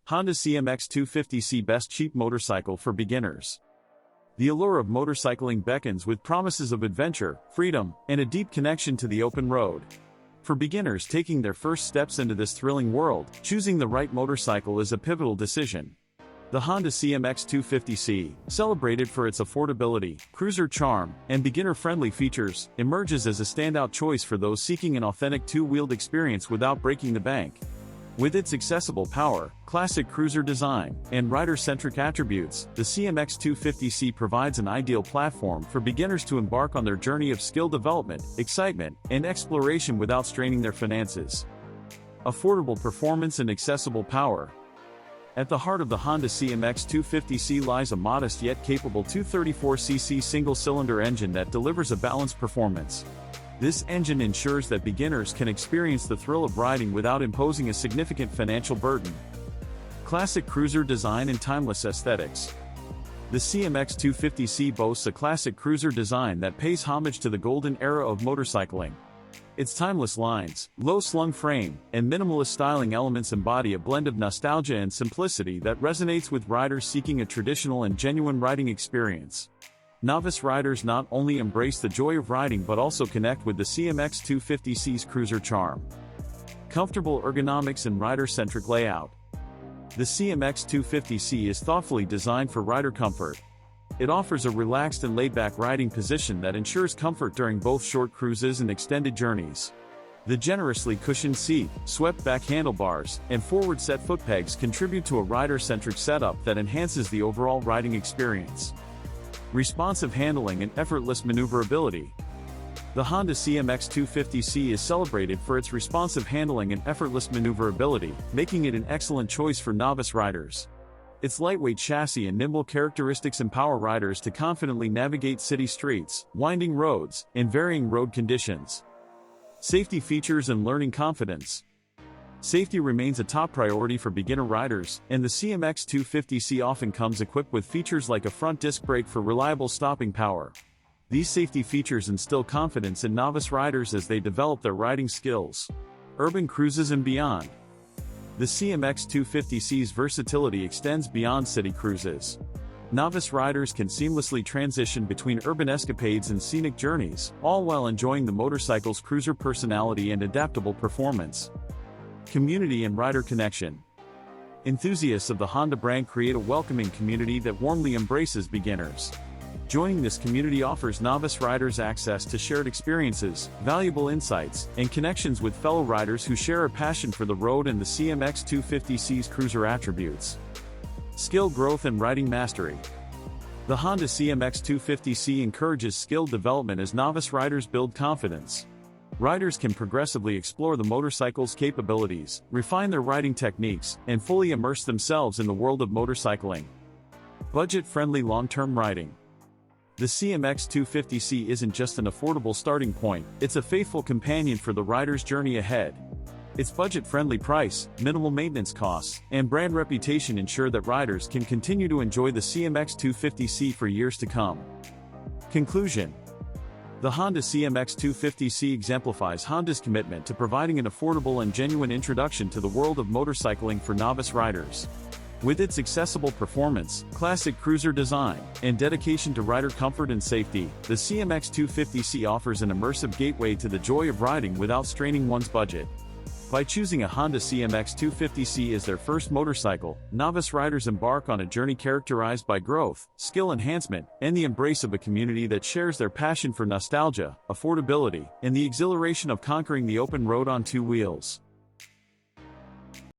Honda CMX250C Best Cheap Motorcycle for Beginners. The allure of motorcycling beckons with promises of adventure, freedom, and a deep connection to the open road. For beginners taking their first steps into this thrilling world, choosing the right motorcycle is a pivotal decision. The Honda CMX250C, celebrated for its affordability, cruiser charm, and beginner-friendly features, emerges as a standout choice for those seeking an authentic two-wheeled experience without breaking the bank. With its accessible power, classic cruiser design, and rider-centric attributes, the CMX250C provides an ideal platform for beginners to embark on their journey of skill development, excitement, and exploration without straining their finances. Affordable performance and accessible power. At the heart of the Honda CMX250C lies a modest yet capable 234cc single-cylinder engine that delivers a balanced performance. This engine ensures that beginners can experience the thrill of riding without imposing a significant financial burden. Classic cruiser design and timeless aesthetics. The CMX250C boasts a classic cruiser design that pays homage to the golden era of motorcycling. Its timeless lines, low-slung frame, and minimalist styling elements embody a blend of nostalgia and simplicity that resonates with riders seeking a traditional and genuine riding experience. Novice riders not only embrace the joy of riding but also connect with the CMX250C's cruiser charm. Comfortable ergonomics and rider-centric layout. The CMX250C is thoughtfully designed for rider comfort. It offers a relaxed and laid-back riding position that ensures comfort during both short cruises and extended journeys. The generously cushioned seat, swept-back handlebars, and forward-set foot pegs contribute to a rider-centric setup that enhances the overall riding experience. Responsive handling and effortless maneuverability. The Honda CMX250C is celebrated for its responsive handling and effortless maneuverability, making it an excellent choice for novice riders. Its lightweight chassis and nimble characteristics empower riders to confidently navigate city streets, winding roads, and varying road conditions. Safety features and learning confidence. Safety remains a top priority for beginner riders, and the CMX250C often comes equipped with features like a front disc brake for reliable stopping power. These safety features instill confidence in novice riders as they develop their riding skills. Urban cruises and beyond. The CMX250C's versatility extends beyond city cruises. Novice riders can seamlessly transition between urban escapades and scenic journeys, all while enjoying the motorcycle's cruiser personality and adaptable performance. Community and rider connection. Enthusiasts of the Honda brand create a welcoming community that warmly embraces beginners. Joining this community offers novice riders access to shared experiences, valuable insights, and connections with fellow riders who share a passion for the road and the CMX250C's cruiser attributes. Skill growth and riding mastery. The Honda CMX250C encourages skill development as novice riders build confidence. Riders can progressively explore the motorcycle's capabilities, refine their riding techniques, and fully immerse themselves in the world of motorcycling. Budget-friendly long-term riding. The CMX250C isn't just an affordable starting point, it's a faithful companion for the rider's journey ahead. Its budget-friendly price, minimal maintenance costs, and brand reputation ensure that riders can continue to enjoy the CMX250C for years to come. Conclusion. The Honda CMX250C exemplifies Honda's commitment to providing an affordable and genuine introduction to the world of motorcycling for novice riders. With its accessible performance, classic cruiser design, and dedication to rider comfort and safety, the CMX250C offers an immersive gateway to the joy of riding without straining one's budget. By choosing a Honda CMX250C as their first motorcycle, novice riders embark on a journey characterized by growth, skill enhancement, and the embrace of a community that shares their passion for nostalgia, affordability, and the exhilaration of conquering the open road on two wheels.